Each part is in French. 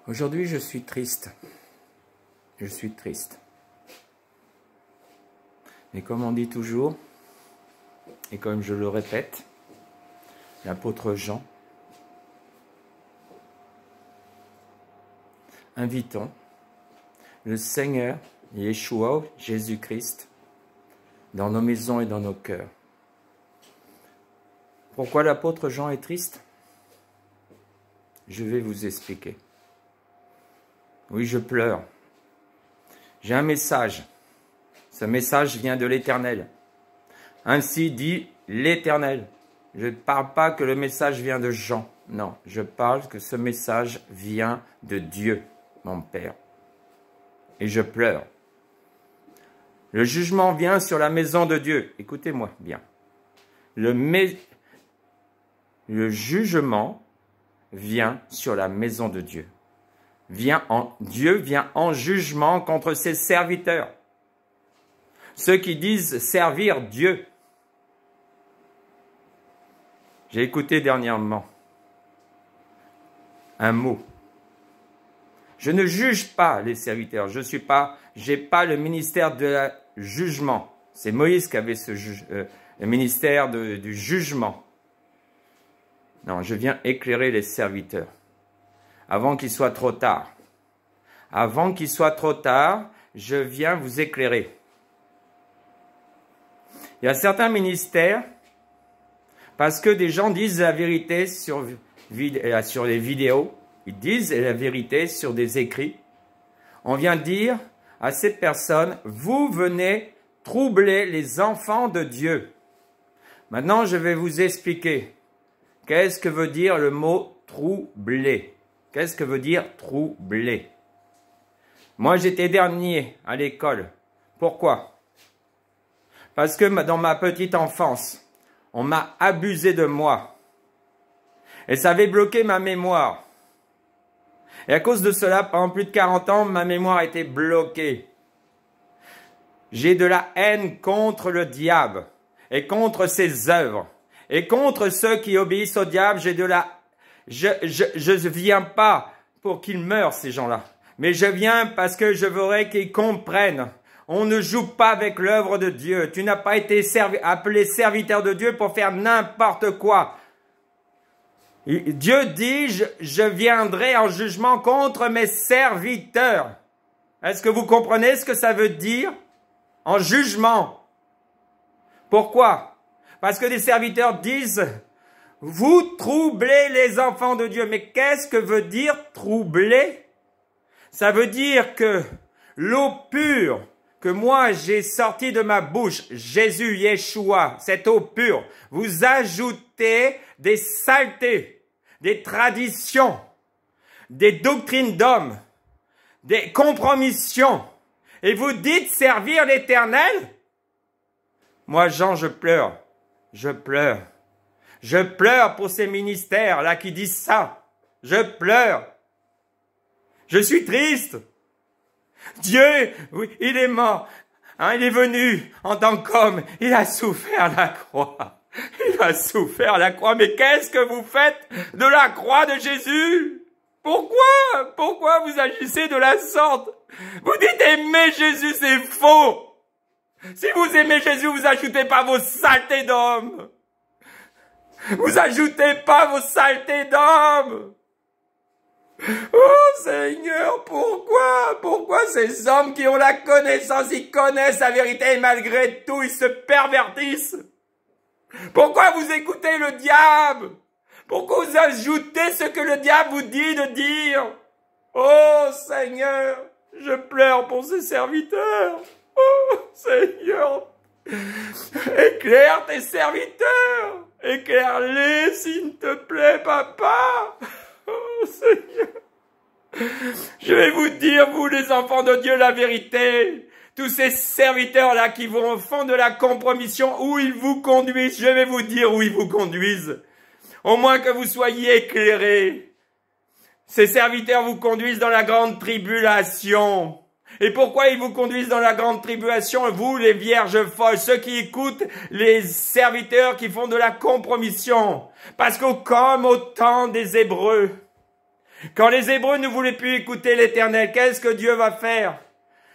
Aujourd'hui, je suis triste. Je suis triste. Et comme on dit toujours, et comme je le répète, l'apôtre Jean, invitons le Seigneur Yeshua, Jésus-Christ, dans nos maisons et dans nos cœurs. Pourquoi l'apôtre Jean est triste? Je vais vous expliquer. Oui, je pleure. J'ai un message. Ce message vient de l'Éternel. Ainsi dit l'Éternel. Je ne parle pas que le message vient de Jean. Non, je parle que ce message vient de Dieu, mon Père. Et je pleure. Le jugement vient sur la maison de Dieu. Écoutez-moi bien. Le jugement vient sur la maison de Dieu. Dieu vient en jugement contre ses serviteurs. Ceux qui disent servir Dieu. J'ai écouté dernièrement un mot. Je ne juge pas les serviteurs. J'ai pas le ministère de jugement. C'est Moïse qui avait le ministère du jugement. Non, je viens éclairer les serviteurs. Avant qu'il soit trop tard. Avant qu'il soit trop tard, je viens vous éclairer. Il y a certains ministères, parce que des gens disent la vérité sur les vidéos, ils disent la vérité sur des écrits. On vient dire à ces personnes, vous venez troubler les enfants de Dieu. Maintenant, je vais vous expliquer. Qu'est-ce que veut dire le mot troubler? Qu'est-ce que veut dire troubler? Moi, j'étais dernier à l'école. Pourquoi? Parce que dans ma petite enfance, on m'a abusé de moi. Et ça avait bloqué ma mémoire. Et à cause de cela, pendant plus de 40 ans, ma mémoire était bloquée. J'ai de la haine contre le diable et contre ses œuvres. Et contre ceux qui obéissent au diable, je viens pas pour qu'ils meurent, ces gens-là. Mais je viens parce que je voudrais qu'ils comprennent. On ne joue pas avec l'œuvre de Dieu. Tu n'as pas été appelé serviteur de Dieu pour faire n'importe quoi. Dieu dit, je viendrai en jugement contre mes serviteurs. Est-ce que vous comprenez ce que ça veut dire? En jugement. Pourquoi? Parce que des serviteurs disent, vous troublez les enfants de Dieu. Mais qu'est-ce que veut dire troubler? Ça veut dire que l'eau pure que moi j'ai sortie de ma bouche, Jésus, Yeshua, cette eau pure, vous ajoutez des saletés, des traditions, des doctrines d'hommes, des compromissions, et vous dites servir l'Éternel? Moi, Jean, je pleure. Je pleure. Je pleure pour ces ministères-là qui disent ça. Je pleure. Je suis triste. Dieu, oui, il est mort. Hein, il est venu en tant qu'homme. Il a souffert la croix. Il a souffert la croix. Mais qu'est-ce que vous faites de la croix de Jésus? Pourquoi? Pourquoi vous agissez de la sorte? Vous dites aimer Jésus, c'est faux. Si vous aimez Jésus, vous ajoutez pas vos saletés d'hommes. Vous ajoutez pas vos saletés d'hommes. Oh Seigneur, pourquoi? Pourquoi ces hommes qui ont la connaissance, ils connaissent la vérité et malgré tout, ils se pervertissent? Pourquoi vous écoutez le diable? Pourquoi vous ajoutez ce que le diable vous dit de dire? Oh Seigneur, je pleure pour ces serviteurs. Oh Seigneur, éclaire tes serviteurs, éclaire-les s'il te plaît, papa. Oh Seigneur, je vais vous dire, vous les enfants de Dieu, la vérité. Tous ces serviteurs-là qui vous font de la compromission, où ils vous conduisent, je vais vous dire où ils vous conduisent. Au moins que vous soyez éclairés. Ces serviteurs vous conduisent dans la grande tribulation. Et pourquoi ils vous conduisent dans la grande tribulation, vous les vierges folles, ceux qui écoutent les serviteurs qui font de la compromission? Parce que comme au temps des Hébreux, Quand les Hébreux ne voulaient plus écouter l'Éternel, qu'est-ce que Dieu va faire?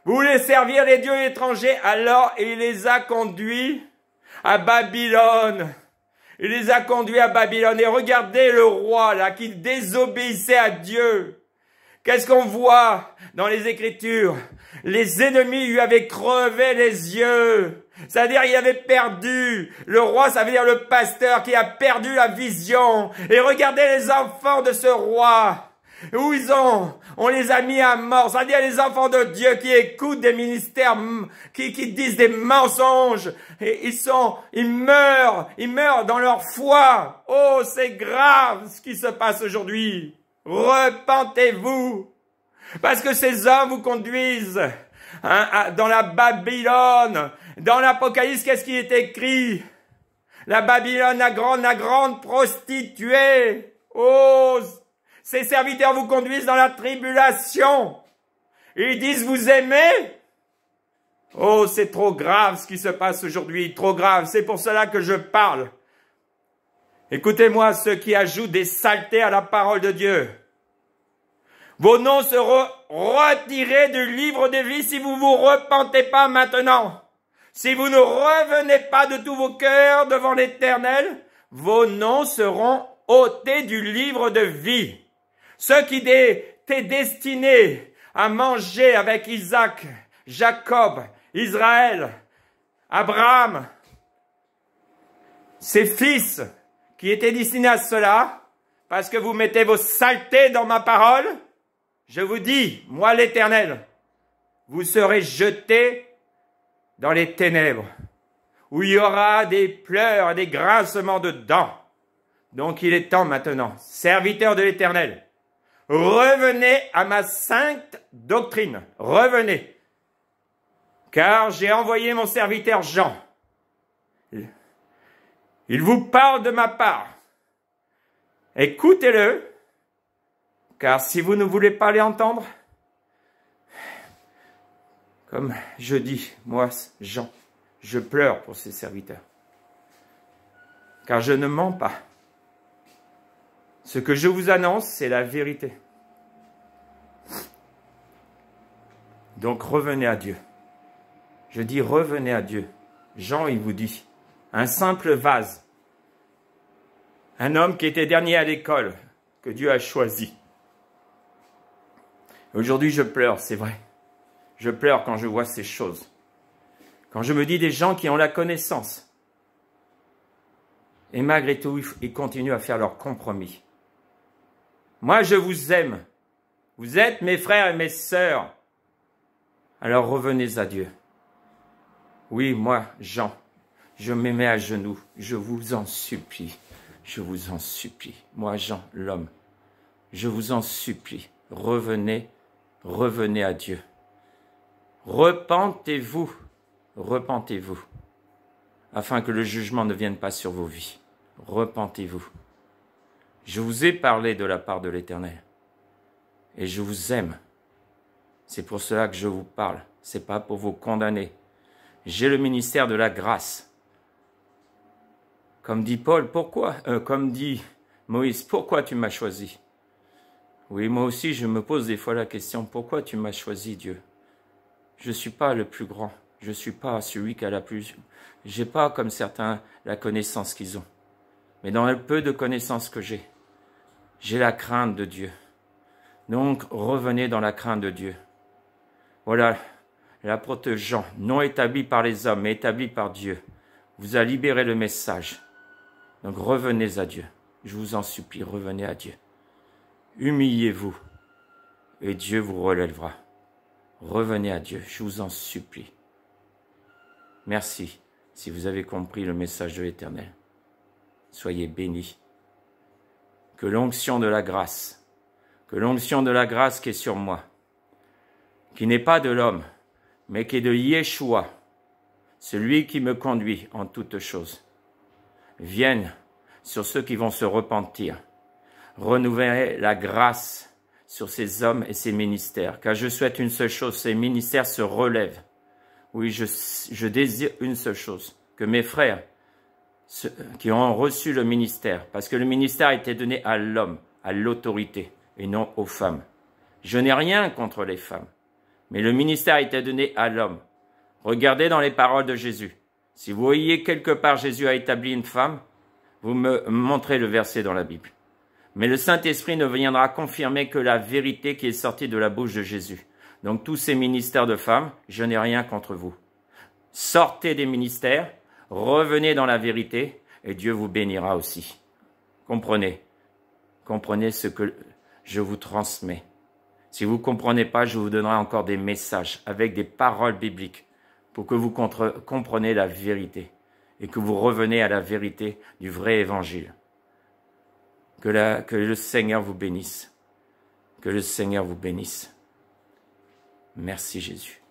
Vous voulez servir les dieux étrangers, alors il les a conduits à Babylone. Il les a conduits à Babylone. Et regardez le roi là qui désobéissait à Dieu. Qu'est-ce qu'on voit dans les Écritures? Les ennemis lui avaient crevé les yeux. C'est-à-dire il avait perdu. Le roi, ça veut dire le pasteur qui a perdu la vision. Et regardez les enfants de ce roi. Où ils ont? On les a mis à mort. C'est-à-dire les enfants de Dieu qui écoutent des ministères, qui disent des mensonges. Et ils meurent dans leur foi. Oh, c'est grave ce qui se passe aujourd'hui. Repentez-vous. Parce que ces hommes vous conduisent dans la Babylone. Dans l'Apocalypse, qu'est-ce qui est écrit? La Babylone, la grande prostituée. Oh, ces serviteurs vous conduisent dans la tribulation. Ils disent vous aimez. Oh, c'est trop grave ce qui se passe aujourd'hui, trop grave. C'est pour cela que je parle. Écoutez-moi, ceux qui ajoutent des saletés à la parole de Dieu. Vos noms seront retirés du livre de vie si vous vous repentez pas maintenant. Si vous ne revenez pas de tous vos cœurs devant l'Éternel, vos noms seront ôtés du livre de vie. Ceux qui étaient destinés à manger avec Isaac, Jacob, Israël, Abraham, ses fils qui étaient destinés à cela, parce que vous mettez vos saletés dans ma parole, je vous dis, moi l'Éternel, vous serez jetés dans les ténèbres, où il y aura des pleurs et des grincements de dents. Donc il est temps maintenant, serviteurs de l'Éternel, revenez à ma sainte doctrine, revenez, car j'ai envoyé mon serviteur Jean. Il vous parle de ma part. Écoutez-le, car si vous ne voulez pas les entendre, comme je dis, moi, Jean, je pleure pour ces serviteurs, car je ne mens pas. Ce que je vous annonce, c'est la vérité. Donc revenez à Dieu. Je dis revenez à Dieu. Jean, il vous dit, un simple vase, un homme qui était dernier à l'école, que Dieu a choisi. Aujourd'hui, je pleure, c'est vrai. Je pleure quand je vois ces choses. Quand je me dis des gens qui ont la connaissance. Et malgré tout, ils continuent à faire leurs compromis. Moi, je vous aime. Vous êtes mes frères et mes sœurs. Alors revenez à Dieu. Oui, moi, Jean, je me mets à genoux. Je vous en supplie. Je vous en supplie. Moi, Jean, l'homme, je vous en supplie. Revenez à Dieu. Repentez-vous, repentez-vous, afin que le jugement ne vienne pas sur vos vies. Repentez-vous. Je vous ai parlé de la part de l'Éternel, et je vous aime. C'est pour cela que je vous parle, c'est pas pour vous condamner. J'ai le ministère de la grâce. Comme dit Paul, comme dit Moïse, pourquoi tu m'as choisi? Oui, moi aussi, je me pose des fois la question, pourquoi tu m'as choisi, Dieu? Je ne suis pas le plus grand, je ne suis pas celui qui a la plus... Je n'ai pas, comme certains, la connaissance qu'ils ont. Mais dans le peu de connaissances que j'ai la crainte de Dieu. Donc, revenez dans la crainte de Dieu. Voilà, l'apôtre Jean, non établi par les hommes, mais établi par Dieu, vous a libéré le message. Donc, revenez à Dieu. Je vous en supplie, revenez à Dieu. Humiliez-vous et Dieu vous relèvera. Revenez à Dieu, je vous en supplie. Merci si vous avez compris le message de l'Éternel. Soyez bénis. Que l'onction de la grâce qui est sur moi, qui n'est pas de l'homme, mais qui est de Yeshua, celui qui me conduit en toutes choses, vienne sur ceux qui vont se repentir. Renouveler la grâce sur ces hommes et ces ministères, car je souhaite une seule chose, ces ministères se relèvent. Oui, je désire une seule chose, que mes frères qui ont reçu le ministère, parce que le ministère a été donné à l'homme, à l'autorité, et non aux femmes. Je n'ai rien contre les femmes, mais le ministère a été donné à l'homme. Regardez dans les paroles de Jésus. Si vous voyez quelque part Jésus a établi une femme, vous me montrez le verset dans la Bible. Mais le Saint-Esprit ne viendra confirmer que la vérité qui est sortie de la bouche de Jésus. Donc tous ces ministères de femmes, je n'ai rien contre vous. Sortez des ministères, revenez dans la vérité et Dieu vous bénira aussi. Comprenez ce que je vous transmets. Si vous ne comprenez pas, je vous donnerai encore des messages avec des paroles bibliques pour que vous compreniez la vérité et que vous reveniez à la vérité du vrai évangile. Que le Seigneur vous bénisse. Que le Seigneur vous bénisse. Merci Jésus.